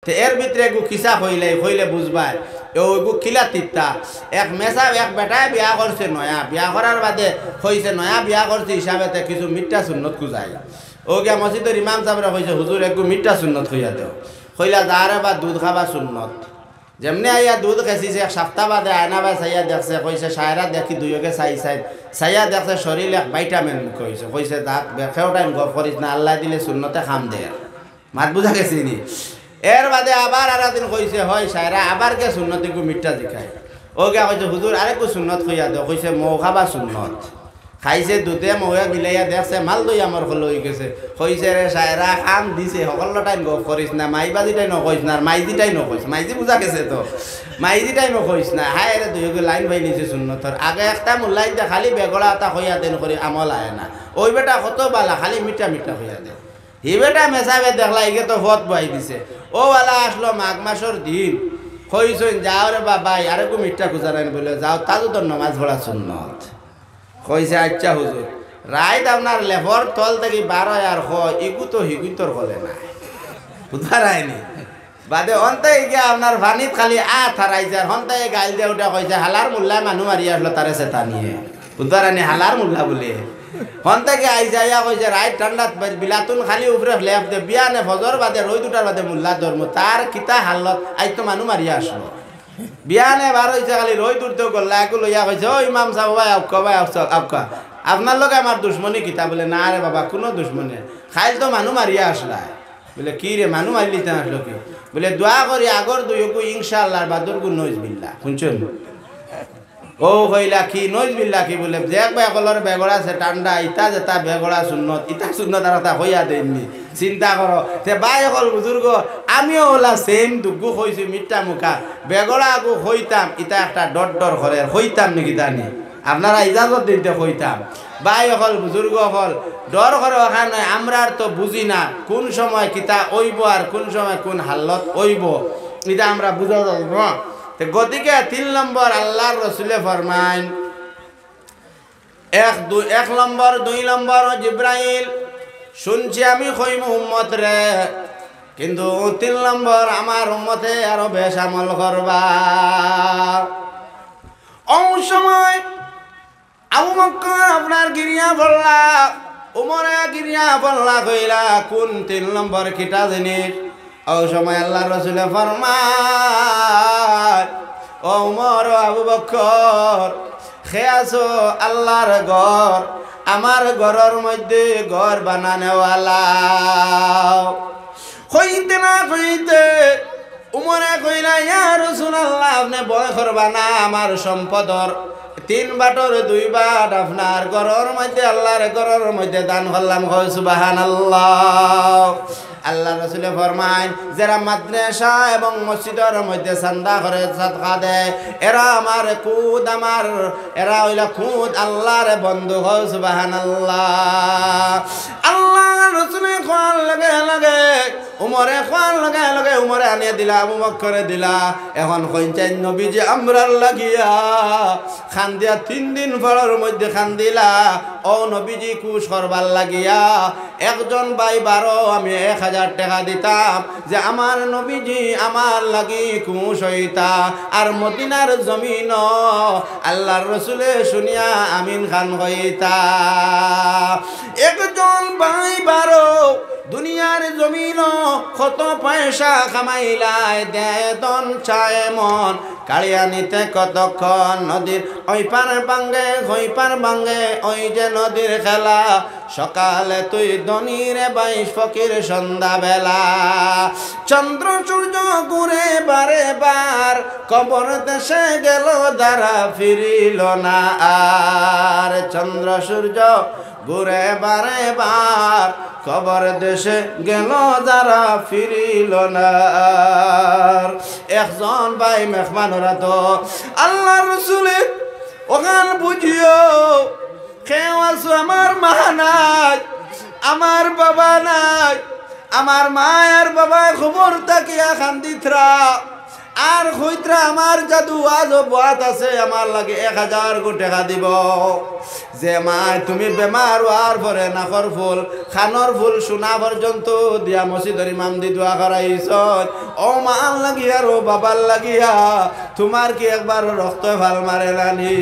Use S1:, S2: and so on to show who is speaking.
S1: তো এর ভিতরে এগু কিসা হইলে বুঝবাই ওইগু কিলা তিত্তা এক মেসা এক বেটায় বিয়া করছে নয়া বিয়া করার বাদে হয়েছে নয়া বিয়া করছে হিসাবেতে কিছু মিথ্যা সুন্নত খুঁজাই ও গিয়া মসজিদের ইমাম সাহেবরা কইছে হুজুর একটু মিথ্যা সুন্নত হইয়া দেও হইলা যারে বা দুধ খাবা সুন্নত যেমনি আইয়া দুধ খেয়েছে এক সপ্তাহ বাদে আয়না বাই চাইয়া দেখছে কইছে সায়রা দেখি দুইকে চাইয়া দেখছে শরীর এক ভাইটামিন কইছে কইছে দাঁত বেখেও টাইম গপ করিস না আল্লাহ দিলে সুন্নতে খাম দে মাত বুঝা গেছি নি এর বাদে আবার আর দিন কইছে হয় সায়রা আবার কে সুন্নতি কু মিথ্যা জিখায় ও গিয়া কইছে হুজুর আরেকটু সুন্নত হইয়া দেও কইছে মৌ খাবা সুন্নত খাইছে দুধে মৌয়া মিলাইয়া দেখছে মাল দই আমার হল হয়ে গেছে কইছে রে সায়রা খাম দিছে সকল টাইম গপ করিস না মাইবাজিটাই নকইস না মাইজিটাই নকইস মাইজি বুঝা গেছে তো মাইজিটাই নকইস না হায় রে দুইকে লাইন ভাই নিছে সুন্নতর আগে একটা মুল্লাই দে খালি বেগড়া এটা হইয়া দেন করে আমল আয় না ওই বেটা কত বালা খালি মিঠা মিঠা হইয়া দে হি বেটা মেসাবে দেখলা ইগে তো ফত বই দিছে ও বালা আসলো মাঘ মাসের দিন কইছেন যাও রে বাবাই আরেকটু মিঠা খুঁজারেন বলে যাও তাজু তোর নমাজ পড়া সুন্নত কইছে আচ্ছা হুজুর রাইত আপনার লেফর তল থেকে 12 আর হয় ইগু তো হিগু তোর বলে না বুঝা রায়নি বাদে অন্তে গিয়া আপনার ভানিত খালি থারাইছে আর হন্তে গাইল দিয়ে উঠা কইছে হালার মোল্লা মানুষ মারি আসলো তারে সেটা নিয়ে বুঝা রায়নি হালার মোল্লা বলে হন্তে গিয়ে আইসা ইয়া কইছে রাইত ঠান্ডাত বিলাতুন খালি উপরে লেফ দে বিয়ানে ফজর বাদে রই দুটার বাদে মোল্লা ধর্ম তার কিতা হালত আজ তো মানুষ মারিয়া আসলো বিয়ানে বার হয়েছে খালি রই দূরতে গল্লা একু লইয়া কইছে ও ইমাম সাহেব ভাই আপকা আপনার লোক আমার দুশ্মনী কিতা বলে না রে বাবা কোনো দুশ্মনী খাইল তো মানুষ মারিয়া আসলা বলে কি রে মানুষ মারলি তে আসলো কি বলে দোয়া করি আগর দুইকু ইনশাআল্লাহ বাদর গু নইজ বিল্লাহ শুনছেন ও কইলা কি নইজ বিল্লাহ কি বলে দেখ ভাই কলর বেগড়া আছে ঠান্ডা ইতা যেটা বেগড়া সুন্নত ইতা সুন্নত আর তা হইয়া দেননি চিন্তা করো তে ভাই হল বুজুর্গ আমিও ওলা সেম দুগু হইছি মিঠা মুখা বেগড়া আগু হইতাম ইতা একটা ডর করে হইতাম নাকি জানি আপনারা ইজাজত দিতে হইতাম ভাই হল বুজুর্গ হল ডর করে ওখানে নয় আমরা তো বুঝি না কোন সময় কিতা ওইব আর কোন সময় কোন হালত ওইব এটা আমরা বুঝা যাব গতিকে 3 নম্বর আল্লাহর রসুলে ফরমাইন 1 নম্বর 2 নম্বর জিব্রাইল শুনছি আমি কইম উম্মত রে কিন্তু 3 নম্বর আমার উম্মতে আরো বেশ আমল করবা ওই সময় আবু বকর আপনার গিরিয়া বললা উমরে গিরিয়া বললা কইলা কোন 3 নম্বর কিটা জিনিস ওই সময় আল্লাহর রাসূল ফরমায় ও উমর আবু বকর খেয়াছো আল্লাহর ঘর আমার ঘরের মধ্যে ঘর বানানেওয়ালা হইতে না হইতে উমরে কইলা ইয়া রাসূলুল্লাহ আপনি ভয় করবা না আমার সম্পদর 3 বাটর 2 বাট আপনার ঘরের মধ্যে আল্লাহর ঘরের মধ্যে দান করলাম হয় সুবহানাল্লাহ আল্লাহ রাসূল ফরমায় যারা মাদ্রাসা এবং মসজিদের মধ্যে চাঁদা করে সাদকা দেয় এরা আমার খুদ এরা হইলা খুদ আল্লাহর বন্ধু হয় সুবহানাল্লাহ আল্লাহ রাসূল কোন লাগে উমরে কোন লাগে উমরে আনিয়ে দিলা আবু বকরে দিলা এখন কইছেন নবীজি আমরার লাগিয়া খান্দিয়া 3 দিন পরের মধ্যে খান্দিলা ও নবীজি কুশ করবার লাগিয়া একজন ভাই 12 আমি 1000 টাকা দিতাম যে আমার নবীজি আমার লাগি কুশ হইতা আর মদিনার জমিন আল্লাহর রাসূলে শুনিয়া আমিন খান হইতা একজন ভাই 12 দুনিয়ার জমিন কত পয়সা কামাইলাই দেদন চায় মন কালিয়া নিতে কতক্ষণ নদীর ওই পার ভাঙ্গে ওই যে নদীর খেলা সকালে তুই ধনীরে 22 ফকির সন্ধ্যা বেলা চন্দ্র সূর্য ঘুরে বারে বার কবর দেশে গেল যারা ফিরিল না আর চন্দ্র সূর্য ঘুরে বারে বার কবর দেশে গেল যারা ফিরিল না একজন ভাই মেহমানরা তো আল্লাহর রাসূলে ওখান বুঝিও কেউ আছো আমার মা নাই আমার বাবা নাই আমার মা আর বাবা খবর তাকিয়া খান্দিতরা আর হইত্রা আমার জাদু আজও বাত আছে আমার লাগে 1000 টাকা দিব যে মা তুমি বেমার হওয়ার পরে নাকর ফুল খানর ফুল সোনা পর্যন্ত দিয়া মসজিদের ইমাম দি দোয়া করাইছ ও মার লাগিয়া ও বাবার লাগিয়া তোমার কি একবার রক্ত ভাল মারে নানি